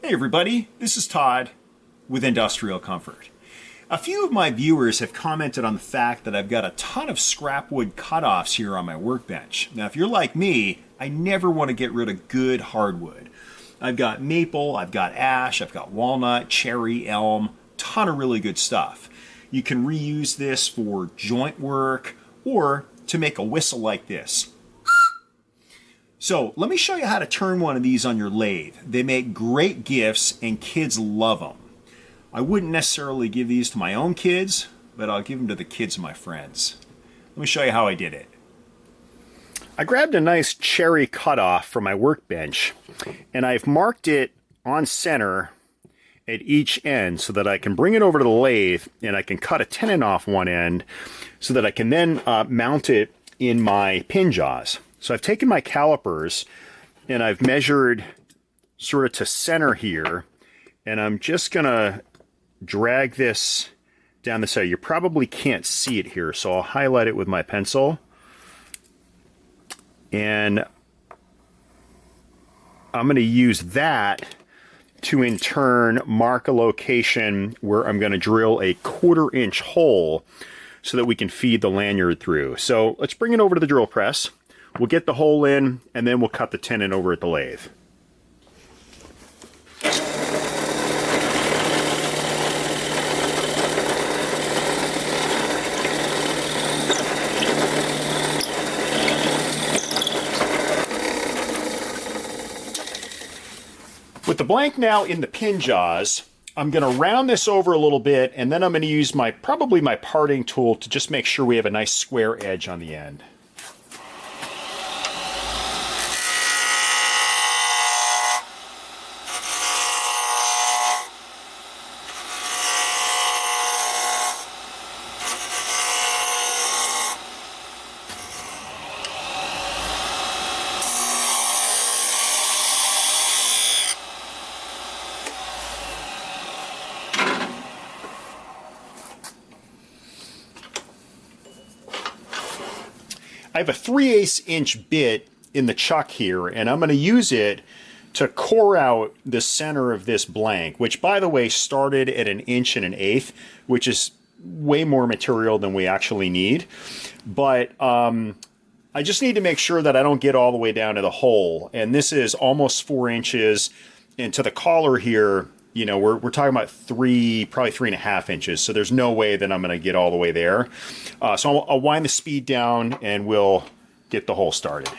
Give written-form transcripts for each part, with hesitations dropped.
Hey everybody, this is Todd with Industrial Comfort. A few of my viewers have commented on the fact that I've got a ton of scrap wood cutoffs here on my workbench. Now if you're like me, I never want to get rid of good hardwood. I've got maple, I've got ash, I've got walnut, cherry, elm, ton of really good stuff. You can reuse this for joint work or to make a whistle like this. So let me show you how to turn one of these on your lathe. They make great gifts and kids love them. I wouldn't necessarily give these to my own kids, but I'll give them to the kids of my friends. Let me show you how I did it. I grabbed a nice cherry cutoff from my workbench and I've marked it on center at each end so that I can bring it over to the lathe and I can cut a tenon off one end so that I can then mount it in my pin jaws. So I've taken my calipers and I've measured sort of to center here, and I'm just gonna drag this down the side. You probably can't see it here, so I'll highlight it with my pencil. And I'm gonna use that to in turn mark a location where I'm gonna drill a 1/4 inch hole so that we can feed the lanyard through. So let's bring it over to the drill press. We'll get the hole in, and then we'll cut the tenon over at the lathe. With the blank now in the pin jaws, I'm going to round this over a little bit, and then I'm going to use probably my parting tool to just make sure we have a nice square edge on the end. I have a 3/8 inch bit in the chuck here, and I'm going to use it to core out the center of this blank, which by the way started at 1 1/8 inches, which is way more material than we actually need. But I just need to make sure that I don't get all the way down to the hole, and this is almost 4 inches, and to the collar here, you know, we're talking about probably 3.5 inches, so there's no way that I'm going to get all the way there. So I'll wind the speed down and we'll get the hole started.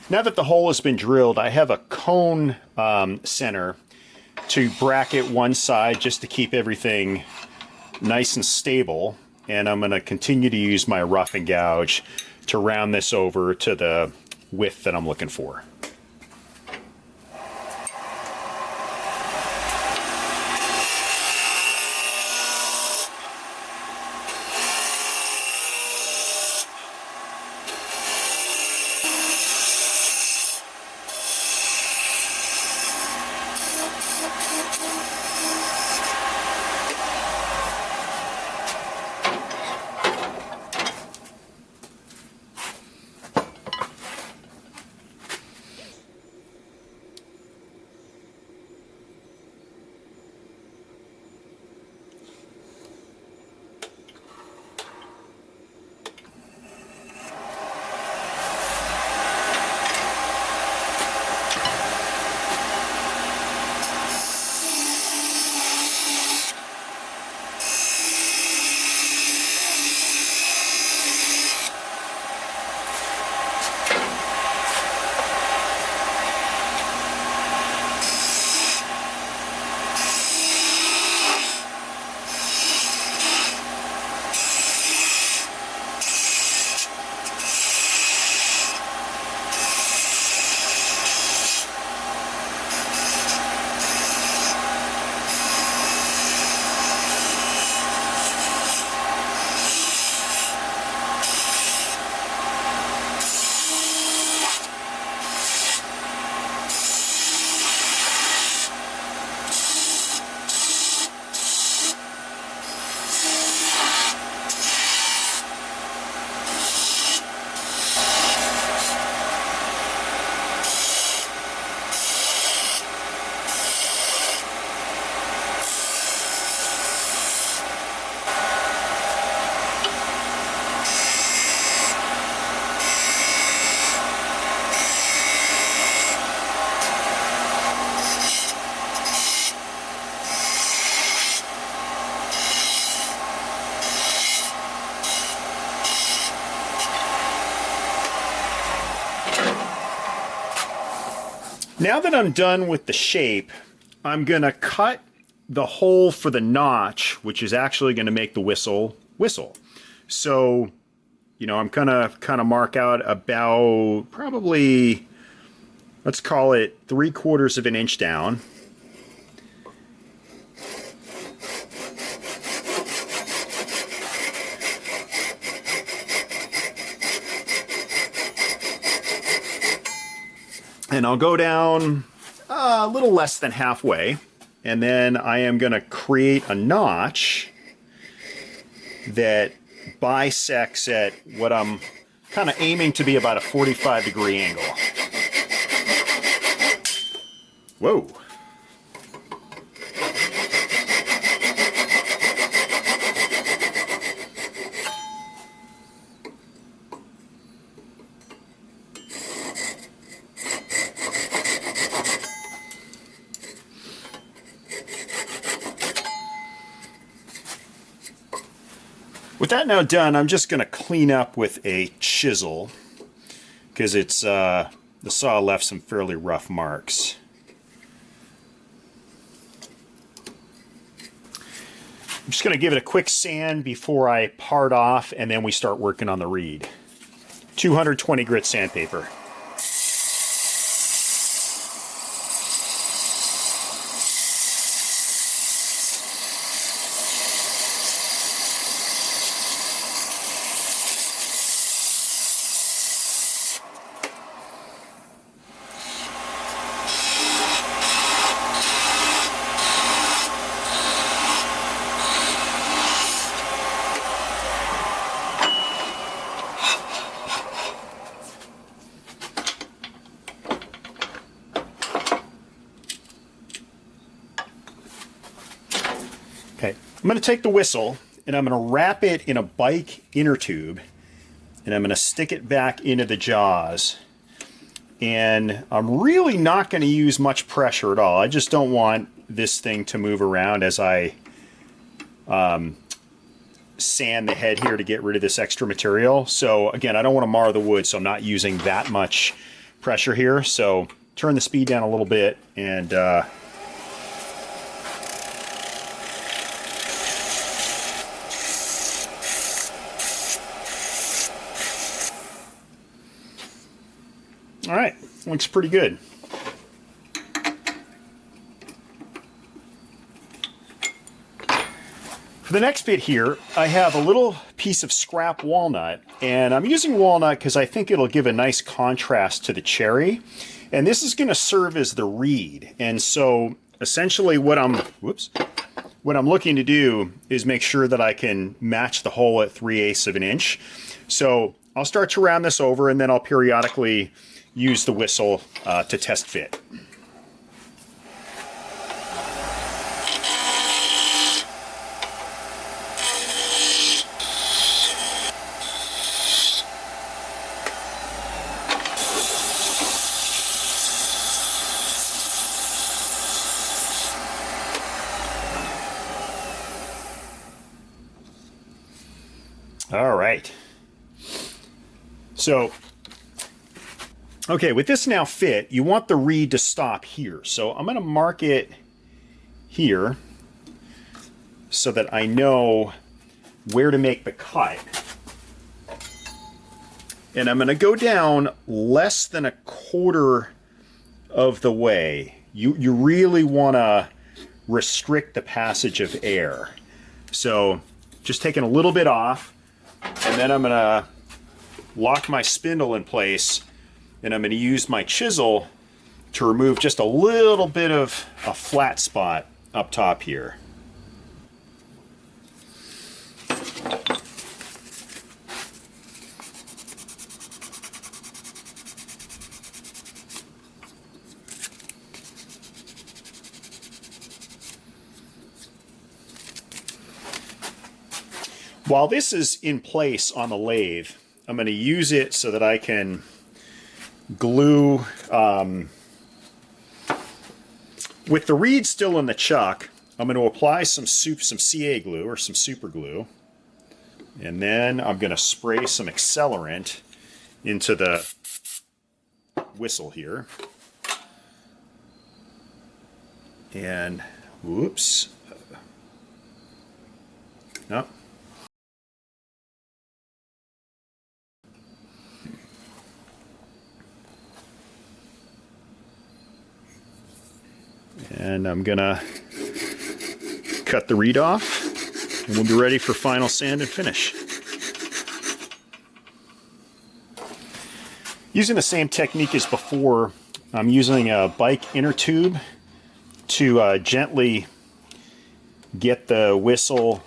Now that the hole has been drilled, I have a cone center to bracket one side just to keep everything nice and stable, and I'm going to continue to use my rough and gouge to round this over to the width that I'm looking for. Now that I'm done with the shape, I'm going to cut the hole for the notch, which is actually going to make the whistle. So, you know, I'm going to kind of mark out about probably, let's call it 3/4 of an inch down. And I'll go down a little less than halfway, and then I am going to create a notch that bisects at what I'm kind of aiming to be about a 45-degree angle. Whoa. With that now done, I'm just going to clean up with a chisel because it's the saw left some fairly rough marks. I'm just going to give it a quick sand before I part off, and then we start working on the reed. 220 grit sandpaper. Okay, I'm going to take the whistle and I'm going to wrap it in a bike inner tube and I'm going to stick it back into the jaws. And I'm really not going to use much pressure at all. I just don't want this thing to move around as I sand the head here to get rid of this extra material. So again, I don't want to mar the wood, so I'm not using that much pressure here. So turn the speed down a little bit and all right, looks pretty good. For the next bit here, I have a little piece of scrap walnut, and I'm using walnut because I think it'll give a nice contrast to the cherry. And this is going to serve as the reed. And so essentially what I'm looking to do is make sure that I can match the hole at 3/8 of an inch. So I'll start to round this over and then I'll periodically use the whistle to test fit. All right. So, okay, with this now fit, you want the reed to stop here. So I'm going to mark it here so that I know where to make the cut. And I'm going to go down less than 1/4 of the way. You really want to restrict the passage of air. So just taking a little bit off, and then I'm going to lock my spindle in place, and I'm going to use my chisel to remove just a little bit of a flat spot up top here. While this is in place on the lathe, I'm going to use it so that I can glue, with the reed still in the chuck, I'm going to apply some CA glue or some super glue, and then I'm going to spray some accelerant into the whistle here. And whoops. Oh. And I'm gonna cut the reed off, and we'll be ready for final sand and finish. Using the same technique as before, I'm using a bike inner tube to gently get the whistle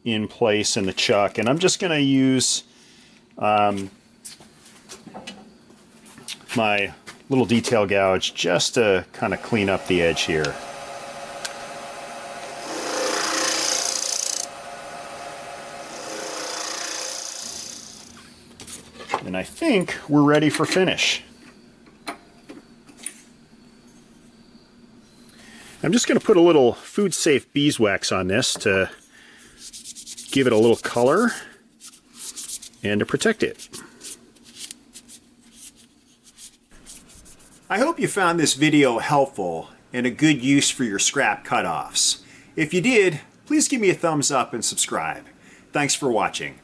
in place in the chuck, and I'm just going to use my little detail gouge just to kind of clean up the edge here. And I think we're ready for finish. I'm just going to put a little food safe beeswax on this to give it a little color and to protect it. I hope you found this video helpful and a good use for your scrap cutoffs. If you did, please give me a thumbs up and subscribe. Thanks for watching.